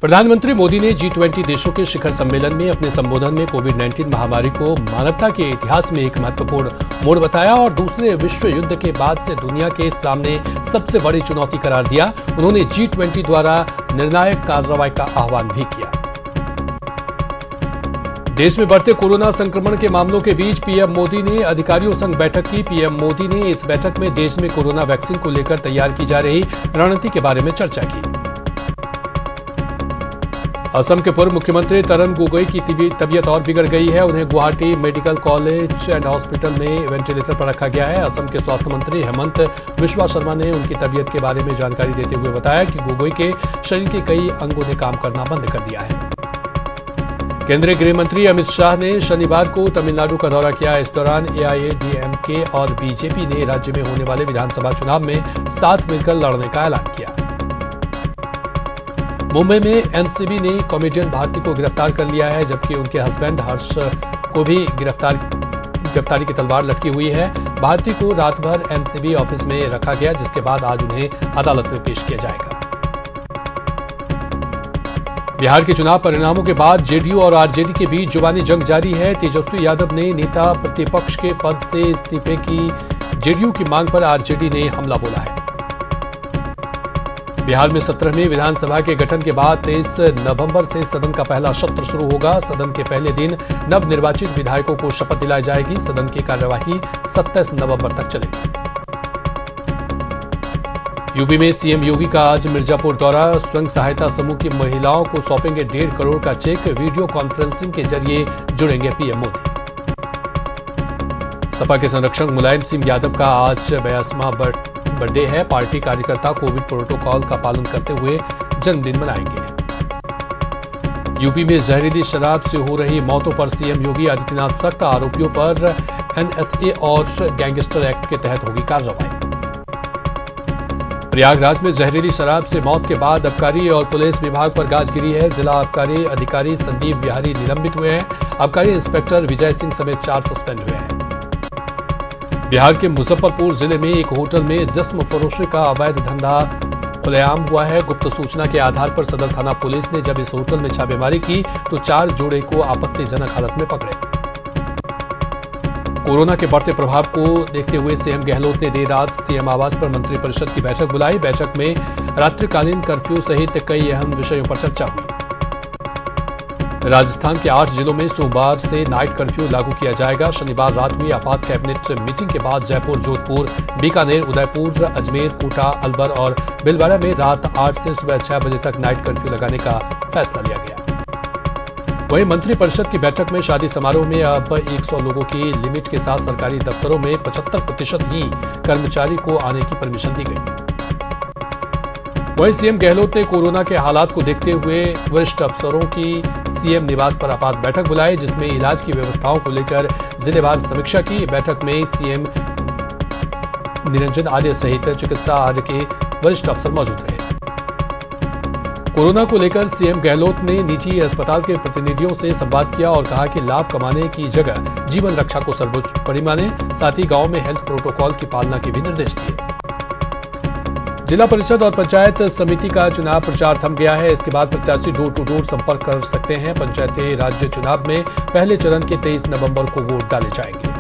प्रधानमंत्री मोदी ने G20 देशों के शिखर सम्मेलन में अपने संबोधन में कोविड-19 महामारी को मानवता के इतिहास में एक महत्वपूर्ण मोड़ बताया और दूसरे विश्व युद्ध के बाद से दुनिया के सामने सबसे बड़ी चुनौती करार दिया। उन्होंने G20 द्वारा निर्णायक कार्रवाई का आह्वान भी किया। देश में बढ़ते कोरोना संक्रमण के मामलों के बीच पीएम मोदी ने अधिकारियों संग बैठक की। पीएम मोदी ने इस बैठक में देश में कोरोना वैक्सीन को लेकर तैयार की जा रही रणनीति के बारे में चर्चा की। असम के पूर्व मुख्यमंत्री तरुण गोगोई की तबीयत और बिगड़ गई है। उन्हें Guwahati medical college and hospital में वेंटिलेटर पर रखा गया है। असम के स्वास्थ्य मंत्री हेमंत बिस्वा शर्मा ने उनकी तबीयत के बारे में जानकारी देते हुए बताया कि गोगोई के शरीर के कई अंगों ने काम करना बंद कर दिया है। केंद्रीय गृह मंत्री अमित शाह ने शनिवार को तमिलनाडु का दौरा किया। इस दौरान AIADMK और बीजेपी ने राज्य में होने वाले विधानसभा चुनाव में साथ मिलकर लड़ने का ऐलान किया। मुंबई में एनसीबी ने कॉमेडियन भारती को गिरफ्तार कर लिया है, जबकि उनके हस्बैंड हर्ष को भी गिरफ्तारी की तलवार लटकी हुई है। भारती को रात भर एनसीबी ऑफिस में रखा गया, जिसके बाद आज उन्हें अदालत में पेश किया जाएगा। बिहार के चुनाव परिणामों के बाद जेडीयू और आरजेडी के बीच जुबानी जंग जारी है। तेजस्वी यादव ने नेता प्रतिपक्ष के पद से इस्तीफे की जेडीयू की मांग पर आरजेडी ने हमला बोला है। बिहार में 17वीं विधानसभा के गठन के बाद 23 नवंबर से सदन का पहला सत्र शुरू होगा। सदन के पहले दिन नवनिर्वाचित विधायकों को शपथ दिलाई जाएगी। सदन की कार्यवाही 27 नवंबर तक चलेगी। यूपी में सीएम योगी का आज मिर्जापुर दौरा। स्वयं सहायता समूह की महिलाओं को सौंपेंगे 1.5 करोड़ का चेक। वीडियो कॉन्फ्रेंसिंग के जरिए जुड़ेंगे पीएम मोदी। सपा के संरक्षक मुलायम सिंह यादव का आज 82वां बर्थडे है। पार्टी कार्यकर्ता कोविड प्रोटोकॉल का पालन करते हुए जन्मदिन मनाएंगे। यूपी में जहरीली शराब से हो रही मौतों पर सीएम योगी आदित्यनाथ सख्त। आरोपियों पर NSA और गैंगस्टर एक्ट के तहत होगी कार्रवाई। प्रयागराज में जहरीली शराब से मौत के बाद आबकारी और पुलिस विभाग पर गाज गिरी है। जिला आबकारी अधिकारी संदीप विहारी निलंबित हुए हैं। आबकारी इंस्पेक्टर विजय सिंह समेत 4 सस्पेंड हुए हैं। बिहार के मुजफ्फरपुर जिले में एक होटल में जिस्म फरोशी का अवैध धंधा खुलेआम हुआ है। गुप्त सूचना के आधार पर सदर थाना पुलिस ने जब इस होटल में छापेमारी की तो 4 जोड़े को आपत्तिजनक हालत में पकड़े। कोरोना के बढ़ते प्रभाव को देखते हुए सीएम गहलोत ने देर रात सीएम आवास पर मंत्रिपरिषद की बैठक बुलाई। बैठक में रात्रिकालीन कर्फ्यू सहित कई अहम विषयों पर चर्चा हुई। राजस्थान के 8 जिलों में सोमवार से नाइट कर्फ्यू लागू किया जाएगा। शनिवार रात हुई आपात कैबिनेट मीटिंग के बाद जयपुर, जोधपुर, बीकानेर, उदयपुर, अजमेर, कोटा, अलवर और भीलवाड़ा में रात 8 से सुबह 6 बजे तक नाइट कर्फ्यू लगाने का फैसला लिया गया। वहीं मंत्रिपरिषद की बैठक में शादी समारोह में अब 100 लोगों की लिमिट के साथ सरकारी दफ्तरों में 75% ही कर्मचारी को आने की परमिशन दी गई। वहीं सीएम गहलोत ने कोरोना के हालात को देखते हुए वरिष्ठ अफसरों की सीएम निवास पर आपात बैठक बुलाई, जिसमें इलाज की व्यवस्थाओं को लेकर जिलेवार समीक्षा की। बैठक में सीएम निरंजन आर्य सहित चिकित्सा आर्य के वरिष्ठ अफसर मौजूद रहे। कोरोना को लेकर सीएम गहलोत ने निजी अस्पताल के प्रतिनिधियों से संवाद किया और कहा कि लाभ कमाने की जगह जीवन रक्षा को सर्वोपरि माने। साथ ही गांव में हेल्थ प्रोटोकॉल की पालना के भी निर्देश दिए। जिला परिषद और पंचायत समिति का चुनाव प्रचार थम गया है। इसके बाद प्रत्याशी डोर टू डोर संपर्क कर सकते हैं। पंचायती राज्य चुनाव में पहले चरण के 23 नवंबर को वोट डाले जाएंगे।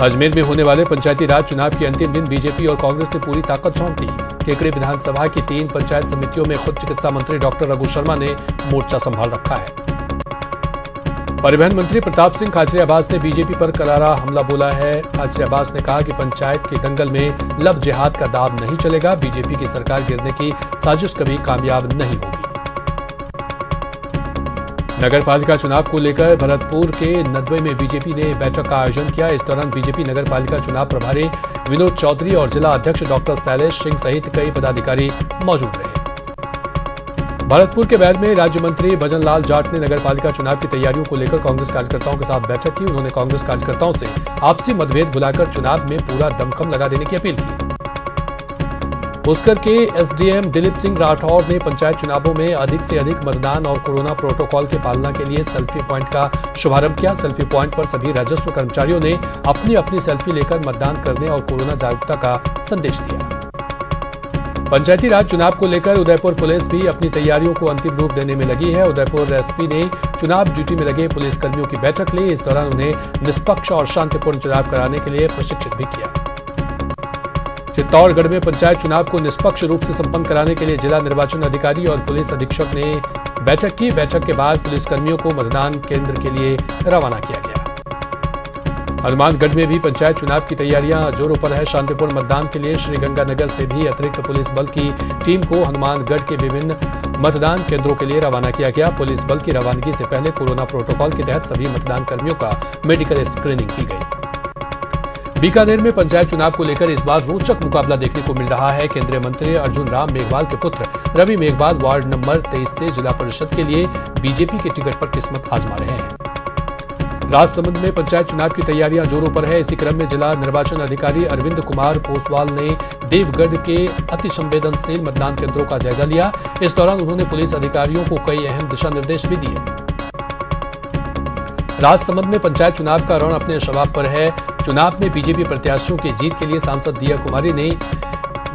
अजमेर में होने वाले पंचायती राज चुनाव के अंतिम दिन बीजेपी और कांग्रेस ने पूरी ताकत झोंक दी। केकड़ी विधानसभा की 3 पंचायत समितियों में खुद चिकित्सा मंत्री डॉक्टर रघु शर्मा ने मोर्चा संभाल रखा है। परिवहन मंत्री प्रताप सिंह खाचरियावास ने बीजेपी पर करारा हमला बोला है। खाचरियावास ने कहा कि पंचायत के दंगल में लव जिहाद का दाव नहीं चलेगा। बीजेपी की सरकार गिरने की साजिश कभी कामयाब नहीं होगी। नगर पालिका चुनाव को लेकर भरतपुर के नदवे में बीजेपी ने बैठक का आयोजन किया। इस दौरान बीजेपी नगर पालिका चुनाव प्रभारी विनोद चौधरी और जिला अध्यक्ष डॉक्टर शैलेश सिंह सहित कई पदाधिकारी मौजूद रहे। भरतपुर के बैर में राज्य मंत्री भजन लाल जाट ने नगर पालिका चुनाव की तैयारियों को लेकर कांग्रेस कार्यकर्ताओं के साथ बैठक की। उन्होंने कांग्रेस कार्यकर्ताओं से आपसी मतभेद भुलाकर चुनाव में पूरा दमखम लगा देने की अपील की। पुष्कर के एसडीएम दिलीप सिंह राठौर ने पंचायत चुनावों में अधिक से अधिक मतदान और कोरोना प्रोटोकॉल की पालना के लिए सेल्फी पॉइंट का शुभारंभ किया। सेल्फी पॉइंट पर सभी राजस्व कर्मचारियों ने अपनी अपनी सेल्फी लेकर मतदान करने और कोरोना जागरूकता का संदेश दिया। पंचायती राज चुनाव को लेकर उदयपुर पुलिस भी अपनी तैयारियों को अंतिम रूप देने में लगी है। उदयपुर एसपी ने चुनाव ड्यूटी में लगे पुलिसकर्मियों की बैठक ली। इस दौरान उन्हें निष्पक्ष और शांतिपूर्ण चुनाव कराने के लिए प्रशिक्षित भी किया। चित्तौड़गढ़ में पंचायत चुनाव को निष्पक्ष रूप से संपन्न कराने के लिए जिला निर्वाचन अधिकारी और पुलिस अधीक्षक ने बैठक की। बैठक के बाद पुलिसकर्मियों को मतदान केंद्र के लिए रवाना किया गया। हनुमानगढ़ में भी पंचायत चुनाव की तैयारियां जोरों पर है। शांतिपूर्ण मतदान के लिए श्रीगंगानगर से भी अतिरिक्त पुलिस बल की टीम को हनुमानगढ़ के विभिन्न मतदान केंद्रों के लिए रवाना किया गया। पुलिस बल की रवानगी से पहले कोरोना प्रोटोकॉल के तहत सभी मतदान कर्मियों का मेडिकल स्क्रीनिंग की गई। बीकानेर में पंचायत चुनाव को लेकर इस बार रोचक मुकाबला देखने को मिल रहा है। केंद्रीय मंत्री अर्जुन राम मेघवाल के पुत्र रवि मेघवाल वार्ड नंबर 23 से जिला परिषद के लिए बीजेपी के टिकट पर किस्मत आजमा रहे हैं। राजसमंद में पंचायत चुनाव की तैयारियां जोरों पर है। इसी क्रम में जिला निर्वाचन अधिकारी अरविंद कुमार पोसवाल ने देवगढ़ के अति संवेदनशील मतदान केंद्रों का जायजा लिया। इस दौरान उन्होंने पुलिस अधिकारियों को कई अहम दिशा निर्देश भी दिए। राजसमंद में पंचायत चुनाव का रण अपने शबाब पर है। चुनाव में बीजेपी प्रत्याशियों की जीत के लिए सांसद दिया कुमारी ने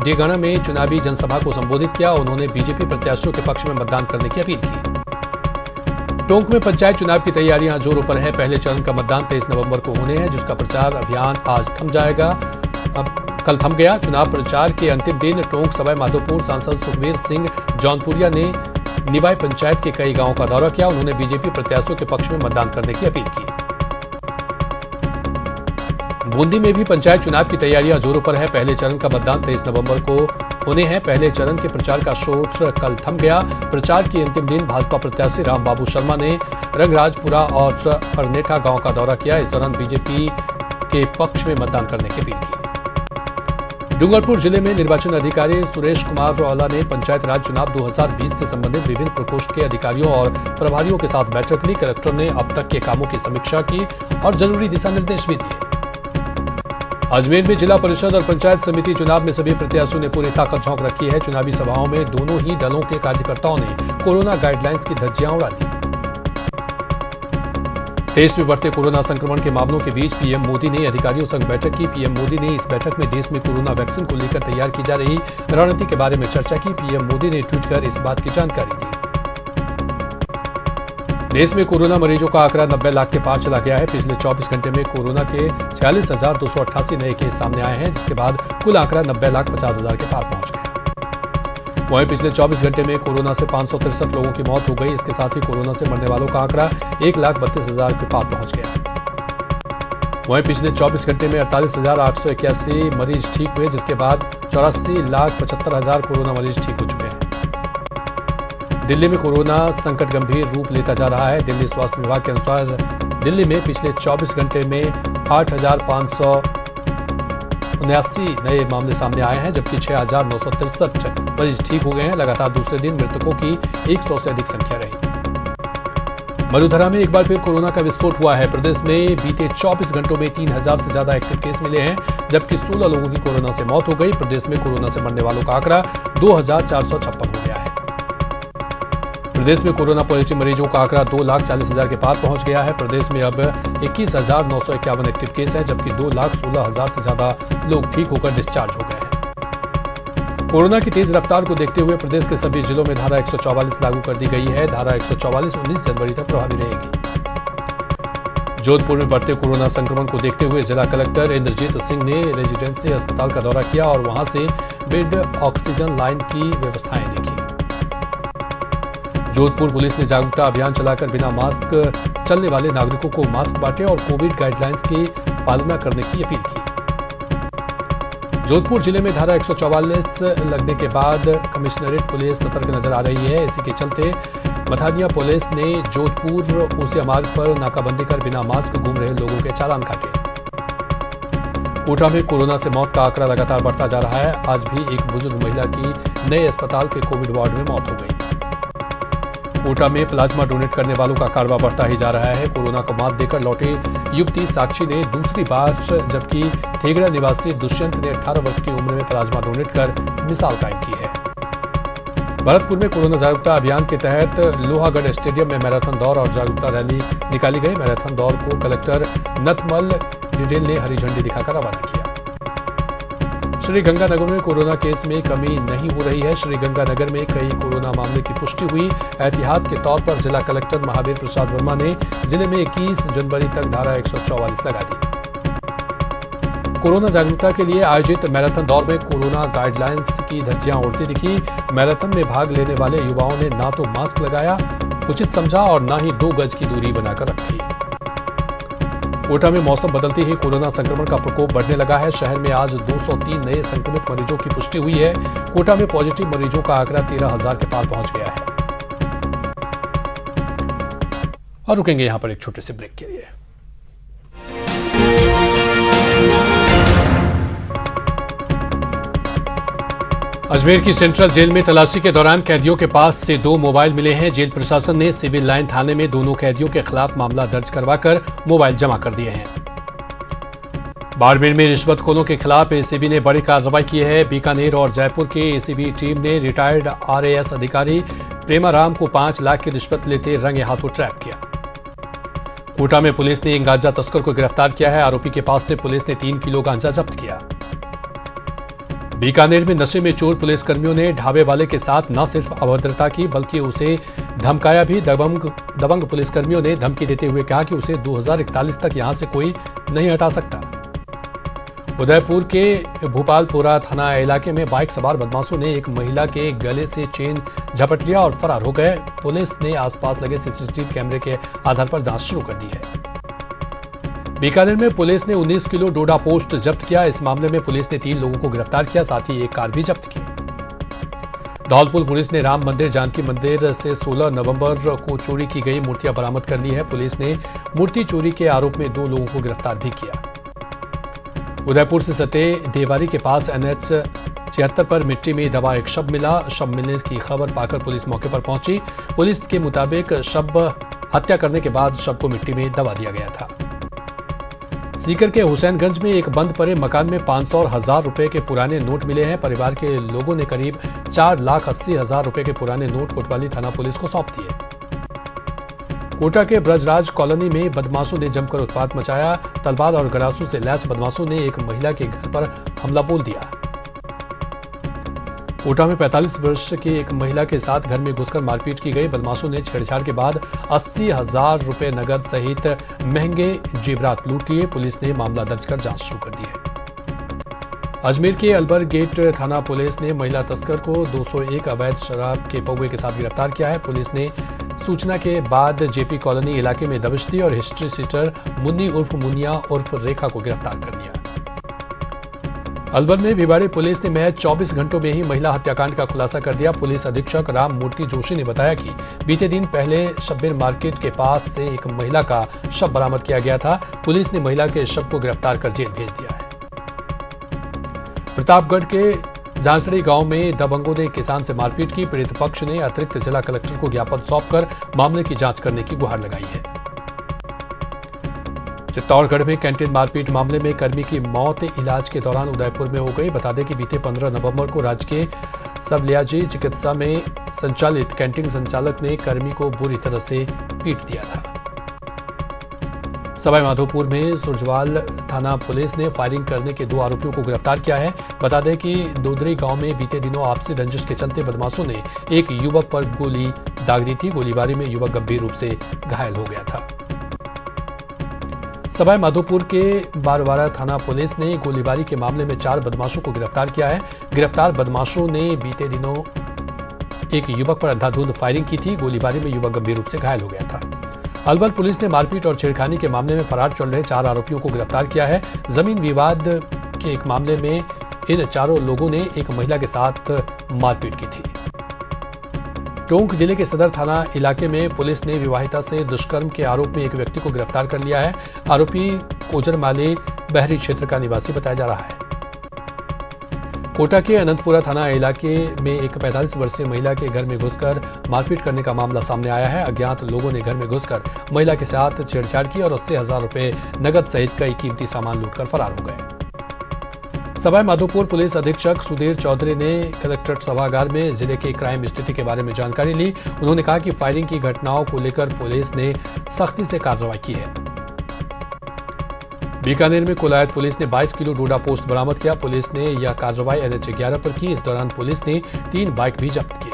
डेगाना में चुनावी जनसभा को संबोधित किया। उन्होंने बीजेपी प्रत्याशियों के पक्ष में मतदान करने की अपील की। टोंक में पंचायत चुनाव की तैयारियां जोरों पर है। पहले चरण का मतदान 23 नवंबर को होने हैं, जिसका प्रचार अभियान आज कल थम गया। चुनाव प्रचार के अंतिम दिन टोंक सवाई माधोपुर सांसद सुखबीर सिंह जौनपुरिया ने निवाई पंचायत के कई गांवों का दौरा किया। उन्होंने बीजेपी प्रत्याशियों के पक्ष में मतदान करने की अपील की। बूंदी में भी पंचायत चुनाव की तैयारियां जोरों पर है। पहले चरण का मतदान 23 नवंबर को होने हैं। पहले चरण के प्रचार का शोर कल थम गया। प्रचार के अंतिम दिन भाजपा प्रत्याशी रामबाबू शर्मा ने रंगराजपुरा और अरनेठा गांव का दौरा किया। इस दौरान बीजेपी के पक्ष में मतदान करने की अपील की। डूंगरपुर जिले में निर्वाचन अधिकारी सुरेश कुमार रौला ने पंचायत राज चुनाव 2020 से संबंधित विभिन्न प्रकोष्ठ के अधिकारियों और प्रभारियों के साथ बैठक ली। कलेक्टर ने अब तक के कामों की समीक्षा की और जरूरी दिशा निर्देश भी दिए। अजमेर में जिला परिषद और पंचायत समिति चुनाव में सभी प्रत्याशियों ने पूरी ताकत झोंक रखी है। चुनावी सभाओं में दोनों ही दलों के कार्यकर्ताओं ने कोरोना गाइडलाइंस की धज्जियां उड़ा दी। देश में बढ़ते कोरोना संक्रमण के मामलों के बीच पीएम मोदी ने अधिकारियों संग बैठक की। पीएम मोदी ने इस बैठक में देश में कोरोना वैक्सीन को लेकर तैयार की जा रही रणनीति के बारे में चर्चा की। पीएम मोदी ने ट्वीट कर इस बात की जानकारी दी। देश में कोरोना मरीजों का आंकड़ा 90 लाख के पार चला गया है। पिछले 24 घंटे में कोरोना के 46,288 नए केस सामने आए हैं, जिसके बाद कुल आंकड़ा 90,50,000 के पार पहुंच गया। वहीं पिछले 24 घंटे में कोरोना से 563 लोगों की मौत हो गई। इसके साथ ही कोरोना से मरने वालों का आंकड़ा 1,32,000 के पार पहुंच गया। वहीं पिछले 24 घंटे में 48,881 मरीज ठीक हुए, जिसके बाद 84,75,000 कोरोना मरीज ठीक हो चुके हैं। दिल्ली में कोरोना संकट गंभीर रूप लेता जा रहा है। दिल्ली स्वास्थ्य विभाग के अनुसार दिल्ली में पिछले 24 घंटे में 8,579 नए मामले सामने आए हैं, जबकि 6,963 मरीज ठीक हो गए हैं। लगातार दूसरे दिन मृतकों की 100 से अधिक संख्या रही। मधुधरा में एक बार फिर कोरोना का विस्फोट हुआ है। प्रदेश में बीते 24 घंटों में 3,000 से ज्यादा एक्टिव केस मिले हैं, जबकि 16 लोगों की कोरोना से मौत हो गई। प्रदेश में कोरोना से मरने वालों का आंकड़ा 2,456 हो गया है। प्रदेश में कोरोना पॉजिटिव मरीजों का आंकड़ा 2,40,000 के पार पहुंच गया है। प्रदेश में अब 21,951 एक्टिव केस है, जबकि 2,16,000 से ज्यादा लोग ठीक होकर डिस्चार्ज हो गए हैं। कोरोना की तेज रफ्तार को देखते हुए प्रदेश के सभी जिलों में धारा 144 लागू कर दी गई है। धारा 144 19 जनवरी तक प्रभावी रहेगी। जोधपुर में बढ़ते कोरोना संक्रमण को देखते हुए जिला कलेक्टर इंद्रजीत सिंह ने रेजिडेंसी अस्पताल का दौरा किया और वहां से बेड ऑक्सीजन लाइन की व्यवस्थाएं देखी। जोधपुर पुलिस ने जागरूकता अभियान चलाकर बिना मास्क चलने वाले नागरिकों को मास्क बांटे और कोविड गाइडलाइंस की पालना करने की अपील की। जोधपुर जिले में धारा 144 लगने के बाद कमिश्नरेट पुलिस सतर्क नजर आ रही है। इसी के चलते मथानिया पुलिस ने जोधपुर ऊसिया मार्ग पर नाकाबंदी कर बिना मास्क घूम रहे लोगों के चालान काटे। कोटा में कोरोना से मौत का आंकड़ा लगातार बढ़ता जा रहा है। आज भी एक बुजुर्ग महिला की नए अस्पताल के कोविड वार्ड में मौत हो गई। कोटा में प्लाज्मा डोनेट करने वालों का कारवा बढ़ता ही जा रहा है। कोरोना को मात देकर लौटे युवती साक्षी ने दूसरी बार, जबकि थेगड़ा निवासी दुष्यंत ने 18 वर्ष की उम्र में प्लाज्मा डोनेट कर मिसाल कायम की है। भरतपुर में कोरोना जागरूकता अभियान के तहत लोहागढ़ स्टेडियम में मैराथन दौड़ और जागरूकता रैली निकाली गई। मैराथन दौड़ को कलेक्टर नथमल डिडेल ने हरी झंडी दिखाकर रवाना किया। श्रीगंगानगर में कोरोना केस में कमी नहीं हो रही है। श्रीगंगानगर में कई कोरोना मामले की पुष्टि हुई। एहतियात के तौर पर जिला कलेक्टर महावीर प्रसाद वर्मा ने जिले में 21 जनवरी तक धारा 144 लगा दी। कोरोना जागरूकता के लिए आयोजित मैराथन दौड़ में कोरोना गाइडलाइंस की धज्जियां उड़ती दिखी। मैराथन में भाग लेने वाले युवाओं ने ना तो मास्क लगाया, उचित समझा और ना ही 2 गज की दूरी बनाकर रखी। कोटा में मौसम बदलते ही कोरोना संक्रमण का प्रकोप बढ़ने लगा है। शहर में आज 203 नए संक्रमित मरीजों की पुष्टि हुई है। कोटा में पॉजिटिव मरीजों का आंकड़ा 13,000 के पार पहुंच गया है। और रुकेंगे यहां पर एक छोटे से ब्रेक के लिए। अजमेर की सेंट्रल जेल में तलाशी के दौरान कैदियों के पास से 2 मोबाइल मिले हैं। जेल प्रशासन ने सिविल लाइन थाने में दोनों कैदियों के खिलाफ मामला दर्ज करवाकर मोबाइल जमा कर दिए हैं। बाड़मेर में रिश्वतखोरों के खिलाफ एसीबी ने बड़ी कार्रवाई की है। बीकानेर और जयपुर की एसीबी टीम ने रिटायर्ड आरएएस अधिकारी प्रेमाराम को 5 लाख की रिश्वत लेते रंगे हाथों ट्रैप किया। कोटा में पुलिस ने एक गांजा तस्कर को गिरफ्तार किया है। आरोपी के पास से पुलिस ने 3 किलो गांजा जब्त किया। बीकानेर में नशे में चोर पुलिसकर्मियों ने ढाबे वाले के साथ न सिर्फ अभद्रता की बल्कि उसे धमकाया भी। दबंग पुलिसकर्मियों ने धमकी देते हुए कहा कि उसे 2041 तक यहां से कोई नहीं हटा सकता। उदयपुर के भोपालपुरा थाना इलाके में बाइक सवार बदमाशों ने एक महिला के गले से चेन झपट लिया और फरार हो गए। पुलिस ने आसपास लगे सीसीटीवी कैमरे के आधार पर जांच शुरू कर दी है। बीकानेर में पुलिस ने 19 किलो डोडा पोस्ट जब्त किया। इस मामले में पुलिस ने 3 लोगों को गिरफ्तार किया, साथ ही एक कार भी जब्त की। धौलपुर पुलिस ने राम मंदिर जानकी मंदिर से 16 नवंबर को चोरी की गई मूर्तियां बरामद कर ली है। पुलिस ने मूर्ति चोरी के आरोप में 2 लोगों को गिरफ्तार भी किया। उदयपुर से सटे देवारी के पास NH 76 पर मिट्टी में दबा एक शव मिला। शव मिलने की खबर पाकर पुलिस मौके पर पहुंची। पुलिस के मुताबिक शव हत्या करने के बाद शव को मिट्टी में दबा दिया गया था। सीकर के हुसैनगंज में एक बंद पड़े मकान में 500 और 1000 रुपए के पुराने नोट मिले हैं। परिवार के लोगों ने करीब 4,80,000 रुपए के पुराने नोट कोतवाली थाना पुलिस को सौंप दिए। कोटा के ब्रजराज कॉलोनी में बदमाशों ने जमकर उत्पात मचाया। तलवार और गरासू से लैस बदमाशों ने एक महिला के घर पर हमला बोल दिया। कोटा में 45 वर्ष की एक महिला के साथ घर में घुसकर मारपीट की गई। बदमाशों ने छेड़छाड़ के बाद 80,000 रुपए नगद सहित महंगे जेवरात लूट लिए। पुलिस ने मामला दर्ज कर जांच शुरू कर दी है। अजमेर के अलबर गेट थाना पुलिस ने महिला तस्कर को 201 अवैध शराब के पौवे के साथ गिरफ्तार किया है। पुलिस ने सूचना के बाद जेपी कॉलोनी इलाके में दबिश दी और हिस्ट्री सीटर मुन्नी उर्फ मुनिया उर्फ रेखा को गिरफ्तार कर लिया। अलवर में भिवाड़ी पुलिस ने महज 24 घंटों में ही महिला हत्याकांड का खुलासा कर दिया। पुलिस अधीक्षक राम मूर्ति जोशी ने बताया कि बीते दिन पहले शब्बीर मार्केट के पास से एक महिला का शव बरामद किया गया था। पुलिस ने महिला के शव को गिरफ्तार कर जेल भेज दिया है। प्रतापगढ़ के झांसड़ी गांव में दबंगों ने किसान से मारपीट की। पीड़ित पक्ष ने अतिरिक्त जिला कलेक्टर को ज्ञापन सौंपकर मामले की जांच करने की गुहार लगाई है। चित्तौड़गढ़ में कैंटीन मारपीट मामले में कर्मी की मौत इलाज के दौरान उदयपुर में हो गई। बता दें कि बीते 15 नवंबर को राजकीय सवलियाजी चिकित्सा में संचालित कैंटीन संचालक ने कर्मी को बुरी तरह से पीट दिया था। सवाई माधोपुर में सुरजवाल थाना पुलिस ने फायरिंग करने के 2 आरोपियों को गिरफ्तार किया है। बता दें कि दोदरी गांव में बीते दिनों आपसी रंजिश के चलते बदमाशों ने एक युवक पर गोली दाग दी थी। गोलीबारी में युवक गंभीर रूप से घायल हो गया था। सवाई माधोपुर के बारवाड़ा थाना पुलिस ने गोलीबारी के मामले में 4 बदमाशों को गिरफ्तार किया है। गिरफ्तार बदमाशों ने बीते दिनों एक युवक पर अंधाधुंध फायरिंग की थी। गोलीबारी में युवक गंभीर रूप से घायल हो गया था। अलवर पुलिस ने मारपीट और छेड़खानी के मामले में फरार चल रहे 4 आरोपियों को गिरफ्तार किया है। जमीन विवाद के एक मामले में इन चारों लोगों ने एक महिला के साथ मारपीट की थी। टोंक जिले के सदर थाना इलाके में पुलिस ने विवाहिता से दुष्कर्म के आरोप में एक व्यक्ति को गिरफ्तार कर लिया है। आरोपी कोजरमाली बहरी क्षेत्र का निवासी बताया जा रहा है। कोटा के अनंतपुरा थाना इलाके में एक 45 वर्षीय महिला के घर में घुसकर मारपीट करने का मामला सामने आया है। अज्ञात लोगों ने घर में घुसकर महिला के साथ छेड़छाड़ की और 80,000 रुपए नगद सहित कई कीमती सामान लूटकर फरार हो गए। सवाई माधोपुर पुलिस अधीक्षक सुधीर चौधरी ने कलेक्ट्रेट सभागार में जिले की क्राइम स्थिति के बारे में जानकारी ली। उन्होंने कहा कि फायरिंग की घटनाओं को लेकर पुलिस ने सख्ती से कार्रवाई की है। बीकानेर में कोलायत पुलिस ने 22 किलो डोडा पोस्ट बरामद किया। पुलिस ने यह कार्रवाई NH 11 पर की। इस दौरान पुलिस ने 3 बाइक भी जब्त किए।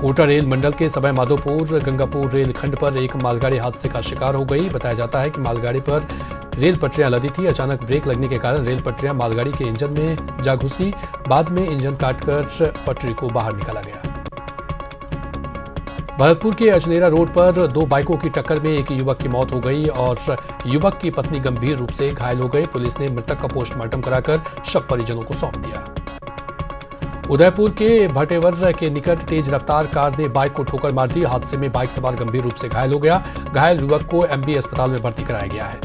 कोटा रेल मंडल के सवाई माधोपुर गंगापुर रेल खंड पर एक मालगाड़ी हादसे का शिकार हो गई। बताया जाता है कि मालगाड़ी पर रेल पटरियां लदी थी। अचानक ब्रेक लगने के कारण रेल पटरियां मालगाड़ी के इंजन में जा घुसी। बाद में इंजन काटकर पटरी को बाहर निकाला गया। भरतपुर के अजनेरा रोड पर 2 बाइकों की टक्कर में एक युवक की मौत हो गई और युवक की पत्नी गंभीर रूप से घायल हो गई। पुलिस ने मृतक का पोस्टमार्टम कराकर शव परिजनों को सौंप दिया। उदयपुर के भटेवर के निकट तेज रफ्तार कार ने बाइक को ठोकर मार दी। हादसे में बाइक सवार गंभीर रूप से घायल हो गया। घायल युवक को MB अस्पताल में भर्ती कराया गया है।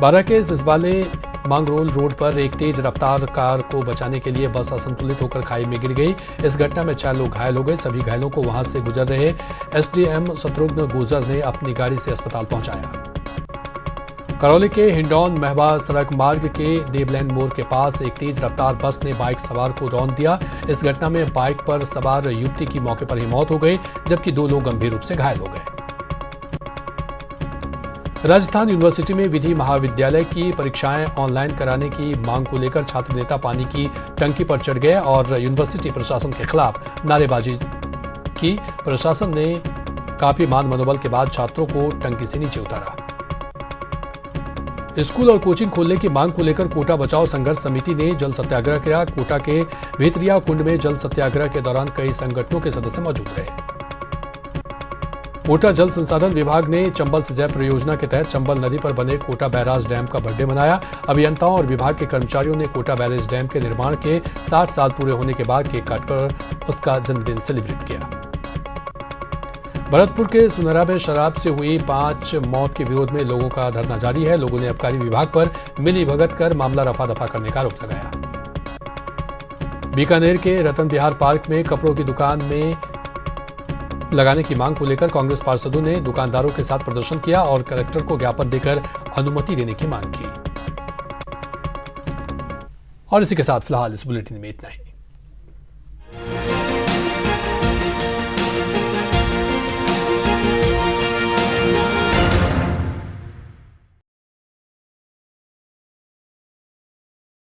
बारा के सिसवाले मांगरोल रोड पर एक तेज रफ्तार कार को बचाने के लिए बस असंतुलित होकर खाई में गिर गई। इस घटना में 4 लोग घायल हो गए। सभी घायलों को वहां से गुजर रहे SDM शत्रुघ्न गुर्जर ने अपनी गाड़ी से अस्पताल पहुंचाया। करौली के हिंडौन महबा सड़क मार्ग के देवलैन मोड़ के पास एक तेज रफ्तार बस ने बाइक सवार को रौंद दिया। इस घटना में बाइक पर सवार युवती की मौके पर ही मौत हो गई, जबकि 2 लोग गंभीर रूप से घायल हो गए। राजस्थान यूनिवर्सिटी में विधि महाविद्यालय की परीक्षाएं ऑनलाइन कराने की मांग को लेकर छात्र नेता पानी की टंकी पर चढ़ गए और यूनिवर्सिटी प्रशासन के खिलाफ नारेबाजी की। प्रशासन ने काफी मान मनोबल के बाद छात्रों को टंकी से नीचे उतारा। स्कूल और कोचिंग खोलने की मांग को लेकर कोटा बचाओ संघर्ष समिति ने जल सत्याग्रह किया। कोटा के भेतरिया कुंड में जल सत्याग्रह के दौरान कई संगठनों के सदस्य मौजूद रहे। कोटा जल संसाधन विभाग ने चंबल सिंचाई परियोजना के तहत चंबल नदी पर बने कोटा बैराज डैम का बर्थडे मनाया। अभियंताओं और विभाग के कर्मचारियों ने कोटा बैराज डैम के निर्माण के 60 साल पूरे होने के बाद केक काटकर उसका जन्मदिन सेलिब्रेट किया। भरतपुर के सुनहरा में शराब से हुई 5 मौत के विरोध में लोगों का धरना जारी है। लोगों ने आबकारी विभाग पर मिलीभगत कर मामला रफा दफा करने का आरोप लगाया। बीकानेर के रतन विहार पार्क में कपड़ों की दुकान में लगाने की मांग को लेकर कांग्रेस पार्षदों ने दुकानदारों के साथ प्रदर्शन किया और कलेक्टर को ज्ञापन देकर अनुमति देने की मांग की। और इसी के साथ फिलहाल इस बुलेटिन में इतना ही।